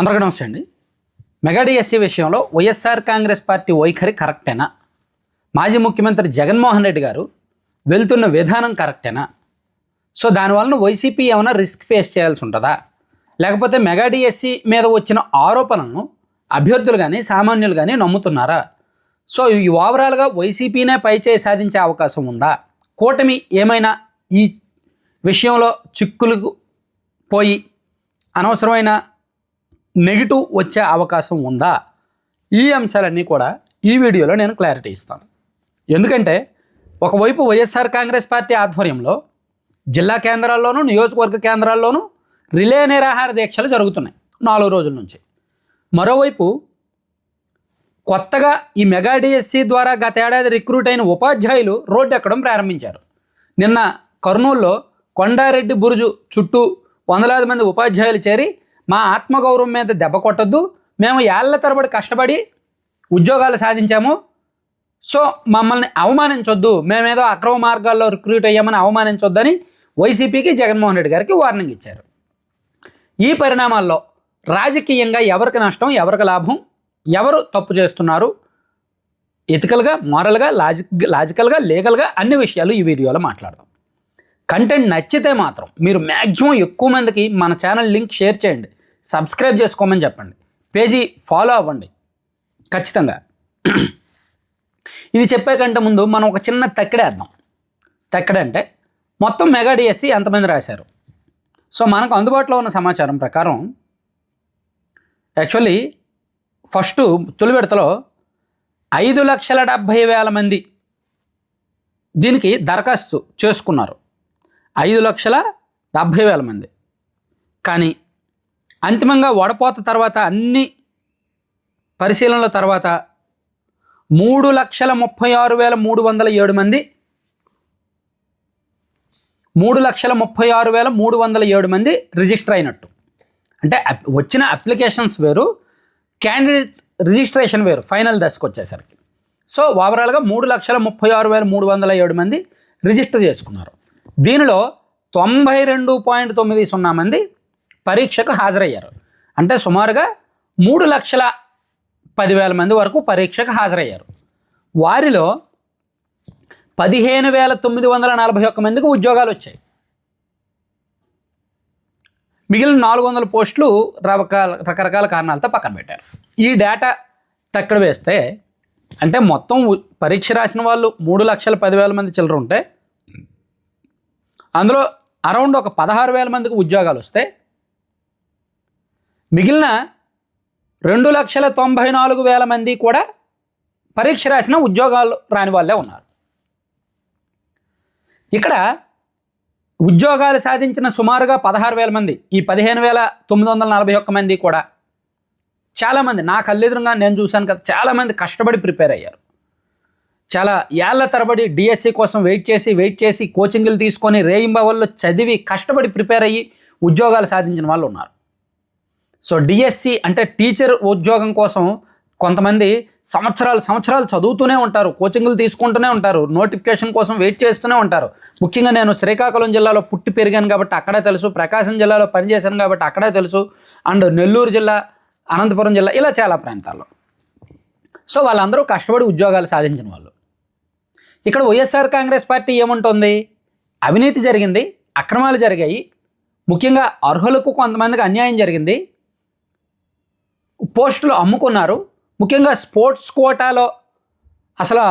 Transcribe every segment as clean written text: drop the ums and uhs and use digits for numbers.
అందరికీ నమస్తే అండి. మెగా డిఎస్సి విషయంలో వైఎస్ఆర్ కాంగ్రెస్ పార్టీ వైఖరి కరెక్టేనా? మాజీ ముఖ్యమంత్రి జగన్మోహన్ రెడ్డి గారు వెళ్తున్న విధానం కరెక్టేనా? సో దానివలన వైసీపీ ఏమైనా రిస్క్ ఫేస్ చేయాల్సి ఉంటుందా? లేకపోతే మెగా డిఎస్సి మీద వచ్చిన ఆరోపణలను అభ్యర్థులు కానీ సామాన్యులు కానీ నమ్ముతున్నారా? సో ఈ ఓవరాల్గా వైసీపీనే పైచేయి సాధించే అవకాశం ఉందా? కూటమి ఏమైనా ఈ విషయంలో చిక్కులకు పోయి అనవసరమైన నెగిటివ్ వచ్చే అవకాశం ఉందా? ఈ అంశాలన్నీ కూడా ఈ వీడియోలో నేను క్లారిటీ ఇస్తాను. ఎందుకంటే ఒకవైపు వైఎస్ఆర్ కాంగ్రెస్ పార్టీ ఆధ్వర్యంలో జిల్లా కేంద్రాల్లోనూ నియోజకవర్గ కేంద్రాల్లోనూ రిలే నిరాహార దీక్షలు జరుగుతున్నాయి 4 రోజుల నుంచి. మరోవైపు కొత్తగా ఈ మెగా డిఎస్సి ద్వారా గత ఏడాది రిక్రూట్ అయిన ఉపాధ్యాయులు రోడ్డు ఎక్కడం ప్రారంభించారు. నిన్న కర్నూలులో కొండారెడ్డి బురుజు చుట్టూ వందలాది మంది ఉపాధ్యాయులు చేరి మా ఆత్మగౌరవం మీద దెబ్బ కొట్టద్దు, మేము ఏళ్ల తరబడి కష్టపడి ఉద్యోగాలు సాధించాము, సో మమ్మల్ని అవమానించొద్దు, మేమేదో అక్రమ మార్గాల్లో రిక్రూట్ అయ్యామని అవమానించొద్దని వైసీపీకి జగన్మోహన్ రెడ్డి గారికి వార్నింగ్ ఇచ్చారు. ఈ పరిణామాల్లో రాజకీయంగా ఎవరికి నష్టం, ఎవరికి లాభం, ఎవరు తప్పు చేస్తున్నారు, ఎథికల్గా, మారల్గా, లాజికల్గా, లీగల్గా అన్ని విషయాలు ఈ వీడియోలో మాట్లాడదాం. కంటెంట్ నచ్చితే మాత్రం మీరు మ్యాక్సిమం ఎక్కువ మందికి మన ఛానల్ లింక్ షేర్ చేయండి, సబ్స్క్రైబ్ చేసుకోమని చెప్పండి, పేజీ ఫాలో అవ్వండి ఖచ్చితంగా. ఇది చెప్పే కంటే ముందు మనం ఒక చిన్న తక్కిడేద్దాం. తక్కిడ అంటే మొత్తం మెగా డిఎస్సి ఎంతమంది రాశారు? సో మనకు అందుబాటులో ఉన్న సమాచారం ప్రకారం యాక్చువల్లీ ఫస్ట్ తొలి విడతలో 5,70,000 మంది దీనికి దరఖాస్తు చేసుకున్నారు. 5,70,000 మంది. కానీ అంతిమంగా వడపోత తర్వాత అన్ని పరిశీలనల తర్వాత 3,36,307 మంది 3,36,307 మంది రిజిస్టర్ అయినట్టు. అంటే వచ్చిన అప్లికేషన్స్ వేరు, క్యాండిడేట్ రిజిస్ట్రేషన్ వేరు ఫైనల్ దశకు వచ్చేసరికి. సో ఓవరాల్గా 3,36,307 మంది రిజిస్టర్ చేసుకున్నారు. దీనిలో 92.90 మంది పరీక్షకు హాజరయ్యారు. అంటే సుమారుగా 3,10,000 మంది వరకు పరీక్షకు హాజరయ్యారు. వారిలో 15,941 మందికి ఉద్యోగాలు వచ్చాయి. మిగిలిన 400 పోస్టులు రకరకాల కారణాలతో పక్కన పెట్టారు. ఈ డేటా తక్కడ వేస్తే అంటే మొత్తం పరీక్ష రాసిన వాళ్ళు 3,10,000 మంది చిల్లర ఉంటే అందులో అరౌండ్ ఒక 16,000 మందికి ఉద్యోగాలు వస్తే మిగిలిన 2,94,000 మంది కూడా పరీక్ష రాసిన ఉద్యోగాలు రాని వాళ్ళే ఉన్నారు. ఇక్కడ ఉద్యోగాలు సాధించిన సుమారుగా 16,000 మంది, ఈ 15,941 మంది కూడా చాలామంది నా కళ్ళెదురుగా నేను చూశాను కదా, చాలామంది కష్టపడి ప్రిపేర్ అయ్యారు. చాలా ఏళ్ల తరబడి డిఎస్సి కోసం వెయిట్ చేసి కోచింగ్లు తీసుకొని రేయింబవల్లో చదివి కష్టపడి ప్రిపేర్ అయ్యి ఉద్యోగాలు సాధించిన వాళ్ళు ఉన్నారు. సో డిఎస్సి అంటే టీచర్ ఉద్యోగం కోసం కొంతమంది సంవత్సరాలు చదువుతూనే ఉంటారు, కోచింగ్లు తీసుకుంటూనే ఉంటారు, నోటిఫికేషన్ కోసం వెయిట్ చేస్తూనే ఉంటారు. ముఖ్యంగా నేను శ్రీకాకుళం జిల్లాలో పుట్టి పెరిగాను కాబట్టి అక్కడే తెలుసు, ప్రకాశం జిల్లాలో పనిచేశాను కాబట్టి అక్కడే తెలుసు, అండ్ నెల్లూరు జిల్లా, అనంతపురం జిల్లా, ఇలా చాలా ప్రాంతాల్లో. సో వాళ్ళందరూ కష్టపడి ఉద్యోగాలు సాధించిన వాళ్ళు. ఇక్కడ వైఎస్ఆర్ కాంగ్రెస్ పార్టీ ఏముంటుంది? అవినీతి జరిగింది, అక్రమాలు జరిగాయి, ముఖ్యంగా అర్హులకు కొంతమందికి అన్యాయం జరిగింది, పోస్టులు అమ్ముకున్నారు, ముఖ్యంగా స్పోర్ట్స్ కోటాలో అసలు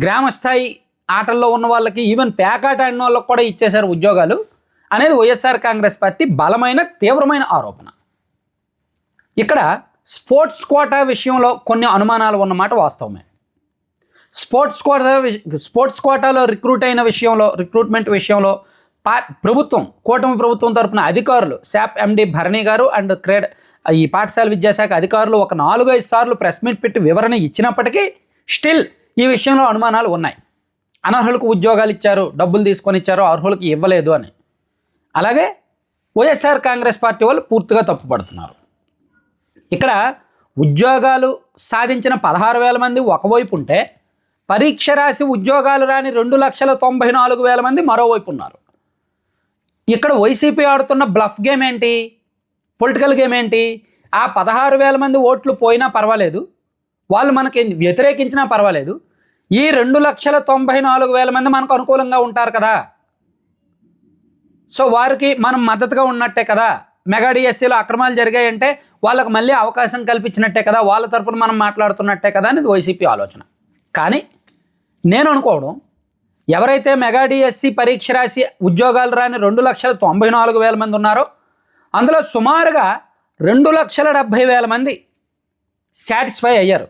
గ్రామ స్థాయి ఆటల్లో ఉన్న వాళ్ళకి ఈవెన్ పేకాట ఆడిన వాళ్ళకి కూడా ఇచ్చేశారు ఉద్యోగాలు అనేది వైఎస్ఆర్ కాంగ్రెస్ పార్టీ బలమైన తీవ్రమైన ఆరోపణ. ఇక్కడ స్పోర్ట్స్ కోటా విషయంలో కొన్ని అనుమానాలు ఉన్నమాట వాస్తవమే. స్పోర్ట్స్ కోటాలో రిక్రూట్మెంట్ విషయంలో కూటమి ప్రభుత్వం తరపున అధికారులు SAAP MD Bharani garu and ఈ పాఠశాల విద్యాశాఖ అధికారులు ఒక 4-5 సార్లు ప్రెస్ మీట్ పెట్టి వివరణ ఇచ్చినప్పటికీ స్టిల్ ఈ విషయంలో అనుమానాలు ఉన్నాయి. అనర్హులకు ఉద్యోగాలు ఇచ్చారు, డబ్బులు తీసుకొని ఇచ్చారు, అర్హులకు ఇవ్వలేదు అని. అలాగే వైఎస్ఆర్ కాంగ్రెస్ పార్టీ వాళ్ళు పూర్తిగా తప్పుపడుతున్నారు. ఇక్కడ ఉద్యోగాలు సాధించిన 16,000 మంది ఒకవైపు ఉంటే పరీక్ష రాసి ఉద్యోగాలు రాని 2,94,000 మంది మరోవైపు ఉన్నారు. ఇక్కడ వైసీపీ ఆడుతున్న బ్లఫ్ గేమ్ ఏంటి, పొలిటికల్ గేమ్ ఏంటి? ఆ 16,000 మంది ఓట్లు పోయినా పర్వాలేదు, వాళ్ళు మనకి వ్యతిరేకించినా పర్వాలేదు, ఈ 2,94,000 మంది మనకు అనుకూలంగా ఉంటారు కదా. సో వారికి మనం మద్దతుగా ఉన్నట్టే కదా. మెగా డిఎస్సీలో అక్రమాలు జరిగాయంటే వాళ్ళకు మళ్ళీ అవకాశం కల్పించినట్టే కదా, వాళ్ళ తరపున మనం మాట్లాడుతున్నట్టే కదా అనేది వైసీపీ ఆలోచన. కానీ నేను అనుకోవడం, ఎవరైతే మెగా డిఎస్సీ పరీక్ష రాసి ఉద్యోగాలు రాని 2,94,000 మంది ఉన్నారో అందులో సుమారుగా 2,70,000 మంది సాటిస్ఫై అయ్యారు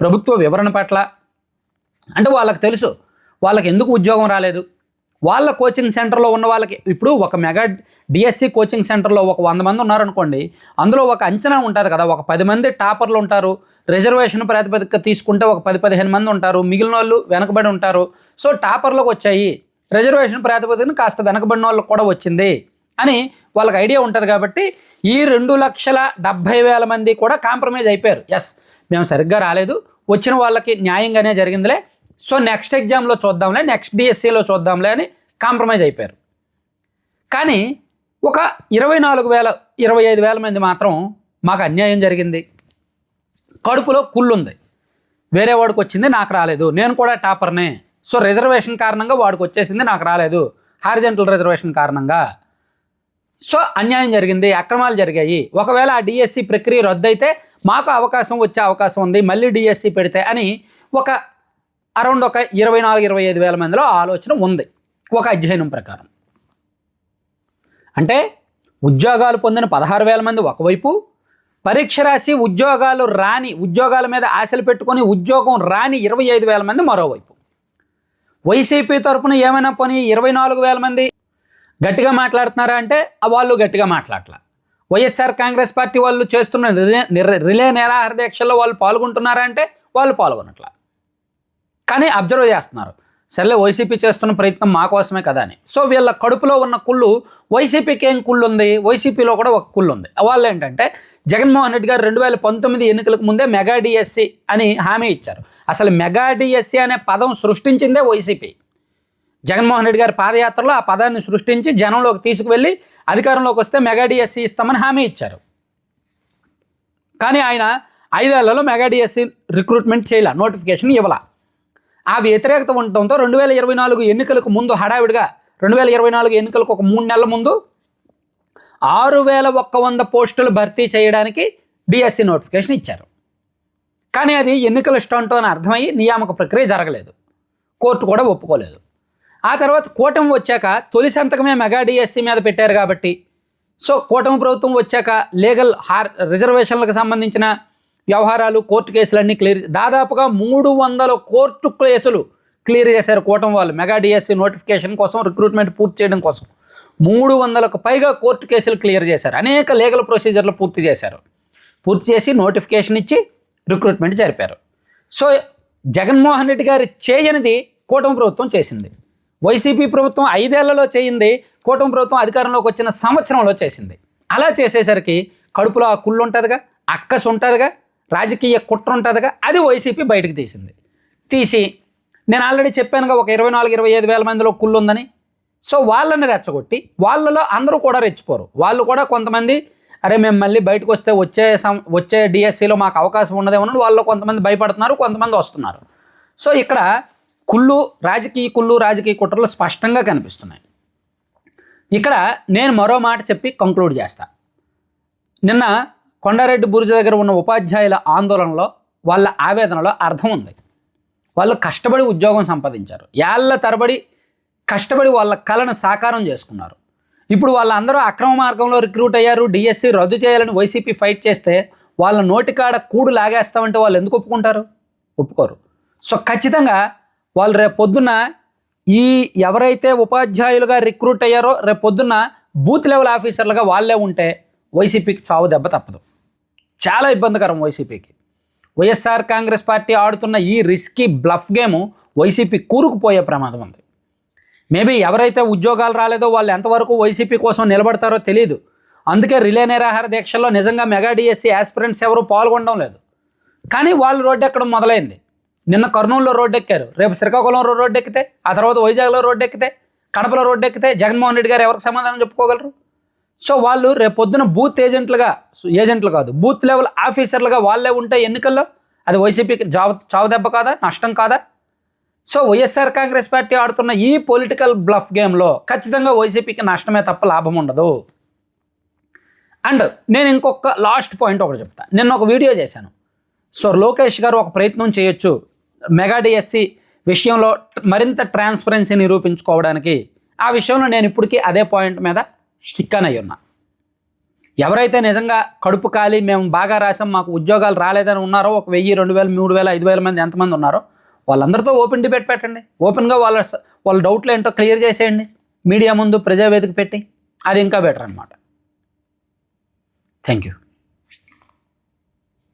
ప్రభుత్వ వివరణ పట్ల. అంటే వాళ్ళకి తెలుసు వాళ్ళకి ఎందుకు ఉద్యోగం రాలేదు. వాళ్ళ కోచింగ్ సెంటర్లో ఉన్న వాళ్ళకి, ఇప్పుడు ఒక మెగా డిఎస్సి కోచింగ్ సెంటర్లో ఒక 100 మంది ఉన్నారనుకోండి, అందులో ఒక అంచనా ఉంటుంది కదా, ఒక 10 మంది టాపర్లు ఉంటారు, రిజర్వేషన్ ప్రాతిపదిక తీసుకుంటే ఒక 10-15 మంది ఉంటారు, మిగిలిన వాళ్ళు వెనకబడి ఉంటారు. సో టాపర్లకు వచ్చాయి, రిజర్వేషన్ ప్రాతిపదికన కాస్త వెనకబడిన వాళ్ళకి కూడా వచ్చింది అని వాళ్ళకి ఐడియా ఉంటుంది. కాబట్టి ఈ 2,70,000 మంది కూడా కాంప్రమైజ్ అయిపోయారు. ఎస్, మేము సరిగ్గా రాలేదు, వచ్చిన వాళ్ళకి న్యాయంగానే జరిగిందిలే, సో నెక్స్ట్ ఎగ్జామ్లో చూద్దాంలే, నెక్స్ట్ డిఎస్సిలో చూద్దాంలే అని కాంప్రమైజ్ అయిపోయారు. కానీ ఒక 24,000-25,000 మంది మాత్రం మాకు అన్యాయం జరిగింది, కడుపులో కుళ్ళుంది, వేరే వాడికి వచ్చింది నాకు రాలేదు, నేను కూడా టాపర్నే, సో రిజర్వేషన్ కారణంగా వాడికి వచ్చేసింది నాకు రాలేదు, హారిజెంటల్ రిజర్వేషన్ కారణంగా, సో అన్యాయం జరిగింది, అక్రమాలు జరిగాయి, ఒకవేళ ఆ డిఎస్సి ప్రక్రియ రద్దయితే మాకు అవకాశం వచ్చే అవకాశం ఉంది, మళ్ళీ డిఎస్సి పెడితే అని ఒక అరౌండ్ ఒక 24,000-25,000 మందిలో ఆలోచన ఉంది ఒక అధ్యయనం ప్రకారం. అంటే ఉద్యోగాలు పొందిన 16,000 మంది ఒకవైపు, పరీక్ష రాసి ఉద్యోగాల మీద ఆశలు పెట్టుకొని ఉద్యోగం రాని 25,000 మంది మరోవైపు. వైసీపీ తరఫున ఏమైనా పోనీ 24,000 మంది గట్టిగా మాట్లాడుతున్నారా అంటే వాళ్ళు గట్టిగా మాట్లాడలే. వైఎస్ఆర్ కాంగ్రెస్ పార్టీ వాళ్ళు చేస్తున్న రిలే నిరాహార దీక్షల్లో వాళ్ళు పాల్గొంటున్నారా అంటే వాళ్ళు పాల్గొనట్ల. కానీ అబ్జర్వ్ చేస్తున్నారు, సర్లే వైసీపీ చేస్తున్న ప్రయత్నం మా కోసమే కదా అని. సో వీళ్ళ కడుపులో ఉన్న కుళ్ళు వైసీపీకి ఏం కుళ్ళు ఉంది, వైసీపీలో కూడా ఒక కుళ్ళు ఉంది. వాళ్ళు ఏంటంటే జగన్మోహన్ రెడ్డి గారు 2019 ఎన్నికలకు ముందే మెగా డిఎస్సి అని హామీ ఇచ్చారు. అసలు మెగా డిఎస్సి అనే పదం సృష్టించిందే వైసీపీ. జగన్మోహన్ రెడ్డి గారి పాదయాత్రలో ఆ పదాన్ని సృష్టించి జనంలోకి తీసుకువెళ్ళి అధికారంలోకి వస్తే మెగా డిఎస్సి ఇస్తామని హామీ ఇచ్చారు. కానీ ఆయన 5 ఏళ్లలో మెగా డిఎస్సి రిక్రూట్మెంట్ చేయాల, నోటిఫికేషన్ ఇవ్వాల. ఆ వ్యతిరేకత ఉండటంతో 2024 ఎన్నికలకు ముందు హడావిడిగా 2024 ఎన్నికలకు ఒక 3 నెలల ముందు 6,100 పోస్టులు భర్తీ చేయడానికి డిఎస్సి నోటిఫికేషన్ ఇచ్చారు. కానీ అది ఎన్నికల స్టంట్ అని అర్థమయ్యి నియామక ప్రక్రియ జరగలేదు, కోర్టు కూడా ఒప్పుకోలేదు. ఆ తర్వాత కూటమి వచ్చాక తొలి సంతకమే మెగా డిఎస్సి మీద పెట్టారు కాబట్టి, సో కూటమి ప్రభుత్వం వచ్చాక రిజర్వేషన్లకు సంబంధించిన వ్యవహారాలు, కోర్టు కేసులన్నీ దాదాపుగా 300 కోర్టు కేసులు క్లియర్ చేశారు కూటమి వాళ్ళు. మెగా డిఎస్సి నోటిఫికేషన్ కోసం, రిక్రూట్మెంట్ పూర్తి చేయడం కోసం 300కు పైగా కోర్టు కేసులు క్లియర్ చేశారు. అనేక లీగల్ ప్రొసీజర్లు పూర్తి చేశారు. పూర్తి చేసి నోటిఫికేషన్ ఇచ్చి రిక్రూట్మెంట్ జరిపారు. సో జగన్మోహన్ రెడ్డి గారు చేయనిది కూటమి ప్రభుత్వం చేసింది. వైసీపీ ప్రభుత్వం 5 ఏళ్లలో చేయింది కూటమి ప్రభుత్వం అధికారంలోకి వచ్చిన సంవత్సరంలో చేసింది. అలా చేసేసరికి కడుపులో ఆ కుళ్ళు ఉంటుందిగా, అక్కసు ఉంటుందిగా, రాజకీయ కుట్ర ఉంటుందిగా, అది వైసీపీ బయటకు తీసి నేను ఆల్రెడీ చెప్పానుగా ఒక 24,000-25,000 మందిలో కుళ్ళు ఉందని. సో వాళ్ళని రెచ్చగొట్టి, వాళ్ళలో అందరూ కూడా రెచ్చిపోరు. వాళ్ళు కూడా కొంతమంది అరే మేము మళ్ళీ బయటకు వస్తే వచ్చే డిఎస్సిలో మాకు అవకాశం ఉండదేమో వాళ్ళు కొంతమంది భయపడుతున్నారు, కొంతమంది వస్తున్నారు. సో ఇక్కడ రాజకీయ కుట్రలు స్పష్టంగా కనిపిస్తున్నాయి. ఇక్కడ నేను మరో మాట చెప్పి కంక్లూడ్ చేస్తా. నిన్న కొండారెడ్డి బురుజు దగ్గర ఉన్న ఉపాధ్యాయుల ఆందోళనలో, వాళ్ళ ఆవేదనలో అర్థం ఉంది. వాళ్ళు కష్టపడి ఉద్యోగం సంపాదించారు, ఏళ్ల తరబడి కష్టపడి వాళ్ళ కళను సాకారం చేసుకున్నారు. ఇప్పుడు వాళ్ళందరూ అక్రమ మార్గంలో రిక్రూట్ అయ్యారు, డిఎస్సి రద్దు చేయాలని వైసీపీ ఫైట్ చేస్తే వాళ్ళ నోటికాడ కూడు లాగేస్తామంటే వాళ్ళు ఎందుకు ఒప్పుకోరు. సో ఖచ్చితంగా వాళ్ళు రేపు పొద్దున్న ఎవరైతే ఉపాధ్యాయులుగా రిక్రూట్ అయ్యారో రేపు పొద్దున్న బూత్ లెవెల్ ఆఫీసర్లుగా వాళ్ళే ఉంటే వైసీపీకి చావు దెబ్బ తప్పదు. చాలా ఇబ్బందికరం వైసీపీకి. వైఎస్ఆర్ కాంగ్రెస్ పార్టీ ఆడుతున్న ఈ రిస్కీ బ్లఫ్ గేము వైసీపీ కూరుకుపోయే ప్రమాదం ఉంది. మేబీ ఎవరైతే ఉద్యోగాలు రాలేదో వాళ్ళు ఎంతవరకు వైసీపీ కోసం నిలబడతారో తెలియదు. అందుకే రిలే నిరాహార దీక్షల్లో నిజంగా మెగా డిఎస్సి ఆస్పిరెంట్స్ ఎవరు పాల్గొనడం లేదు. కానీ వాళ్ళు రోడ్డు ఎక్కడం మొదలైంది. నిన్న కర్నూలులో రోడ్డు ఎక్కారు, రేపు శ్రీకాకుళంలో రోడ్డు ఎక్కితే, ఆ తర్వాత వైజాగ్లో రోడ్డు ఎక్కితే, కడపలో రోడ్డు ఎక్కితే జగన్మోహన్ రెడ్డి గారు ఎవరికి సమాధానం చెప్పుకోగలరు? సో వాళ్ళు రేపొద్దున బూత్ ఏజెంట్లు కాదు, బూత్ లెవెల్ ఆఫీసర్లుగా వాళ్ళే ఉంటే ఎన్నికల్లో అది వైసీపీకి చావు దెబ్బ కాదా, నష్టం కాదా? సో వైఎస్ఆర్ కాంగ్రెస్ పార్టీ ఆడుతున్న ఈ పొలిటికల్ బ్లఫ్ గేమ్లో ఖచ్చితంగా వైసీపీకి నష్టమే తప్ప లాభం ఉండదు. అండ్ నేను ఇంకొక లాస్ట్ పాయింట్ ఒకటి చెప్తా. నిన్న ఒక వీడియో చేశాను. సో లోకేష్ గారు ఒక ప్రయత్నం చేయొచ్చు మెగా డిఎస్సి విషయంలో మరింత ట్రాన్స్పరెన్సీ నిరూపించుకోవడానికి. ఆ విషయంలో నేను ఇప్పటికీ అదే పాయింట్ మీద స్టిక్కన్ అయి ఉన్నా. ఎవరైతే నిజంగా కడుపు కాలి మేము బాగా రాసాం మాకు ఉద్యోగాలు రాలేదని ఉన్నారో, ఒక 1000, 2000, 3000, 5000 మంది ఎంతమంది ఉన్నారో వాళ్ళందరితో ఓపెన్ డిబేట్ పెట్టండి. ఓపెన్గా వాళ్ళ డౌట్లు ఏంటో క్లియర్ చేసేయండి మీడియా ముందు, ప్రజావేదిక పెట్టి. అది ఇంకా బెటర్ అనమాట. Thank you.